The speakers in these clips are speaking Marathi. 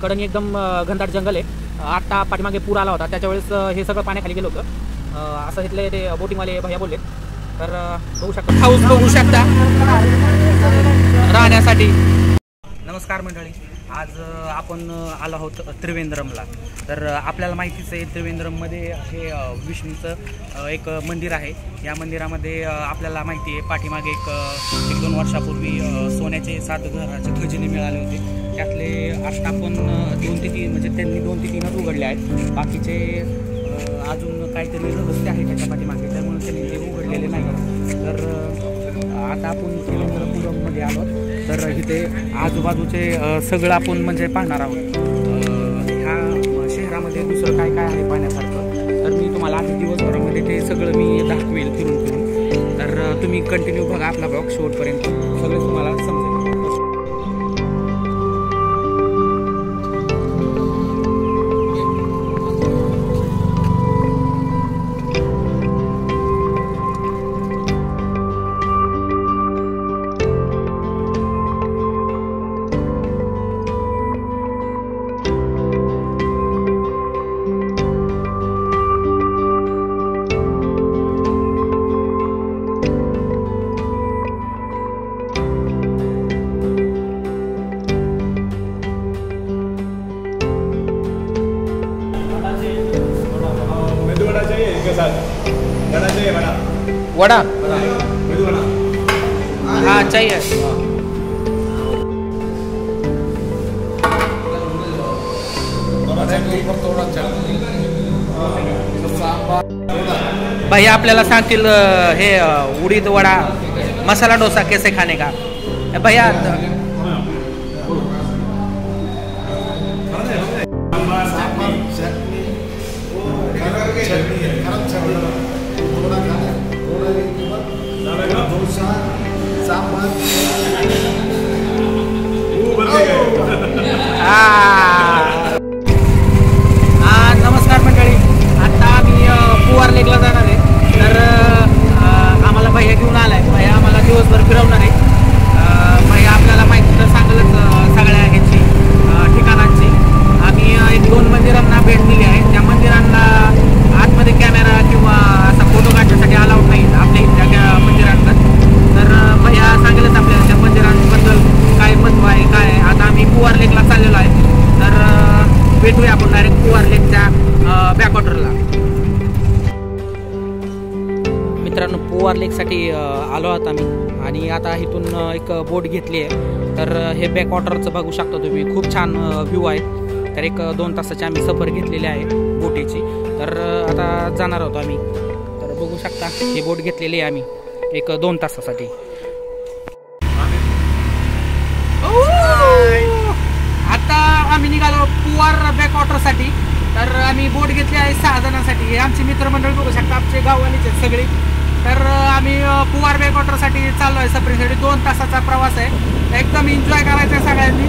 कडणी एकदम घनदाट जंगल आहे। आता पाठीमागे पूर आला होता त्याच्यावेळेस हे सगळं पाण्याखाली गेलं होतं असं इथले ते बोटिंगवाले भैया बोलले। तर बघू शकता, हाऊस बघू शकता राहण्यासाठी। नमस्कार मंडळी, आज आपण आलो आहोत त्रिवेंद्रमला। तर आपल्याला माहितीच आहे त्रिवेंद्रममध्ये हे विष्णूचं एक मंदिर आहे। या मंदिरामध्ये आपल्याला माहिती आहे पाठीमागे एक 2 वर्षापूर्वी सोन्याचे 7 घराचे खजिने मिळाले होते। त्यातले आस्थापन 2 ते 3 म्हणजे त्यांनी 2 ते 3च उघडले आहेत। बाकीचे अजून काहीतरी रहस्य आहे त्याच्या पाठीमागे, त्यामुळे त्यांनी ते उघडलेले नाही। तर आता आपण त्रिवेंद्रपुरममध्ये आलो, तर इथे आजूबाजूचे सगळं आपण म्हणजे पाहणार आहोत। ह्या शहरामध्ये दुसरं काय काय आहे पाहण्यासारखं, तर मी तुम्हाला आधी दिवसभरामध्ये ते सगळं मी दाखवेल फिरून फिरून। तर तुम्ही कंटिन्यू बघा आपला ब्लॉग शेवटपर्यंत, सगळं तुम्हाला समजेल। वड़ा हाँ चाहिए। भैया आपल्याला सांगतील हे उडीद वड़ा मसाला डोसा कैसे खाने का भैया। नमस्कार मंडळी, आता आम्ही पुवार लेकला जाणार आहे। तर आम्हाला भैया घेऊन आलाय, भैया आम्हाला दिवसभर फिरवणार आहे। भैया आपल्याला माहिती तर सांगलच सगळ्या ह्याची ठिकाणांची। आम्ही 1-2 मंदिरांना भेट दिली आहे। त्या मंदिरांना आतमध्ये कॅमेरा किंवा असा फोटो काढण्यासाठी अलाउड नाही आपल्या इथल्या मंदिरांकडे। तर भैया सांगेलच आपल्याला त्या मंदिरांबद्दल काय महत्त्व आहे काय आहे। आता आम्ही पुवार लेकला चाललेलो आहे, तर भेटूया आपण डायरेक्ट पुवार लेकच्या बॅकवॉटरला। मित्रांनो, पुवार लेकसाठी आलो आहोत आम्ही, आणि आता इथून एक बोट घेतली आहे। तर हे बॅकवॉटरचं बघू शकता तुम्ही, खूप छान व्ह्यू आहे। तर एक 2 तासाची आम्ही सफर घेतलेली आहे बोटीची। तर आता जाणार आहोत आम्ही। तर बघू शकता ही बोट घेतलेली आहे आम्ही एक 2 तासासाठी। आता आम्ही निघालो पुवार बॅकवॉटरसाठी। तर आम्ही बोट घेतली आहे 6 जणांसाठी। हे आमचे मित्रमंडळ बघू शकता, आमचे गाववालीच आहेत सगळे। तर आम्ही पुवार बॅकवॉटरसाठी चाललो आहे सफरीसाठी। 2 तासाचा प्रवास आहे, एकदम एन्जॉय करायचा आहे सगळ्यांनी।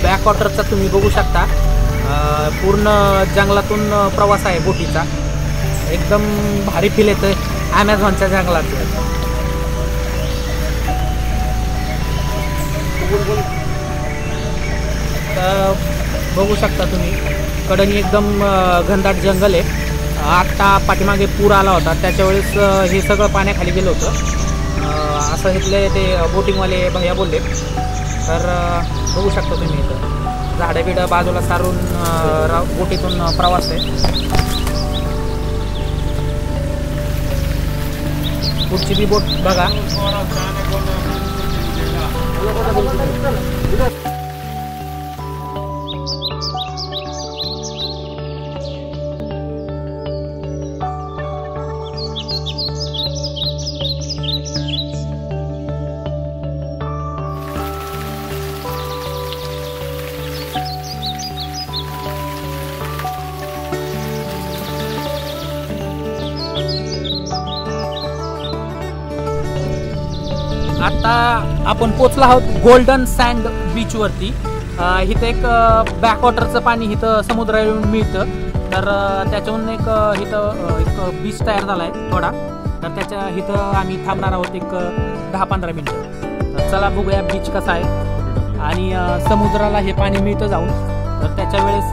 बॅकवॉटरचा तुम्ही बघू शकता, पूर्ण जंगलातून प्रवास आहे बोटीचा। एकदम भारी फील येतं ॲमेझॉनच्या जंगलात। तर बघू शकता तुम्ही, कडणी एकदम घनदाट जंगल आहे। आत्ता पाठीमागे पूर आला होता त्याच्यावेळेस हे सगळं पाण्याखाली गेलं होतं असं इथले ते बोटिंगवाले भैया बोलले। तर बघू शकता तुम्ही इथं झाडं बिडं बाजूला सारून बोटीतून प्रवास आहे। पुढची बी बोट बघा। आता आपण पोचलो आहोत गोल्डन सँड बीचवरती. इथं एक बॅकवॉटरचं पाणी इथं समुद्राला येऊन मिळतं. तर त्याच्याहून एक इथं एक बीच तयार झाला आहे थोडा. तर त्याच्या इथं आम्ही थांबणार आहोत एक 10-15 मिनटं. तर चला बघूया बीच कसा आहे आणि समुद्राला हे पाणी मिळतं जाऊन. तर त्याच्या वेळेस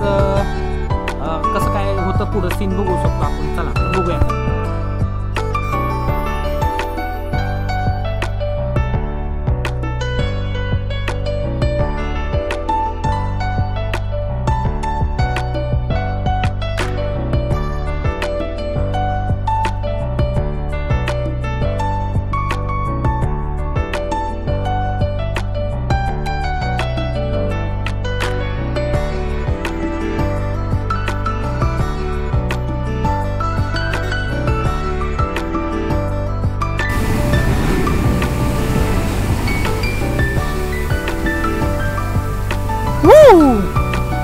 कसं काय होतं पुढं सीन बघू शकतो आपण. चला बघूया.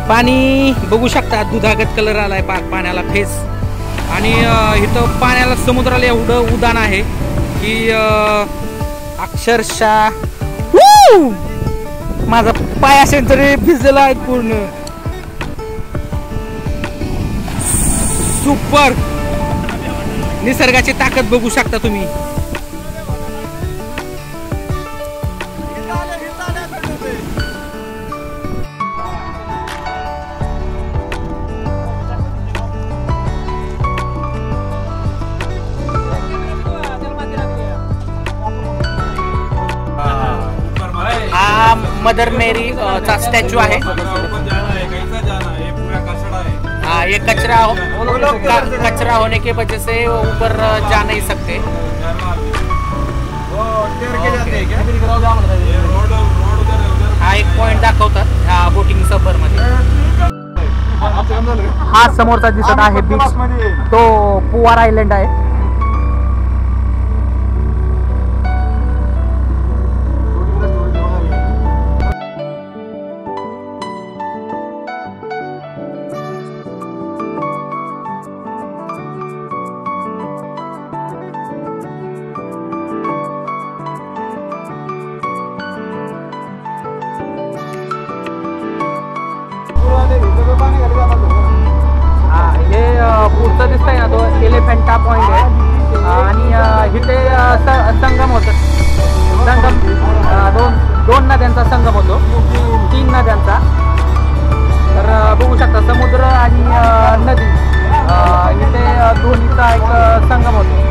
पाणी बघू शकता, दुधागत कलर आलाय पाण्याला फेस. आणि इथं पाण्याला समुद्राला एवढं उदान आहे की अक्षरशः माझा पाय असेल तरी भिजलेला आहे पूर्ण. सुपर निसर्गाची ताकद बघू शकता तुम्ही. हा मदर मेरी चा स्टॅच्यू आहे. हाँ, ये कचरा होने की वजह से ऊपर जा नहीं सकते. हा एक पॉइंट दाखवतात ह्या बोटिंग सफर मध्ये. हा समोरचा दिसत आहे बीच, तो पुवार आयलंड आहे. हे पुढचं दिसतंय ना, तो एलिफंटा पॉइंट आहे. आणि इथे संगम होतो. दोन नद्यांचा संगम होतो, 3 नद्यांचा. तर बघू शकता समुद्र आणि नदी इथे दोन्हीचा एक संगम होतो.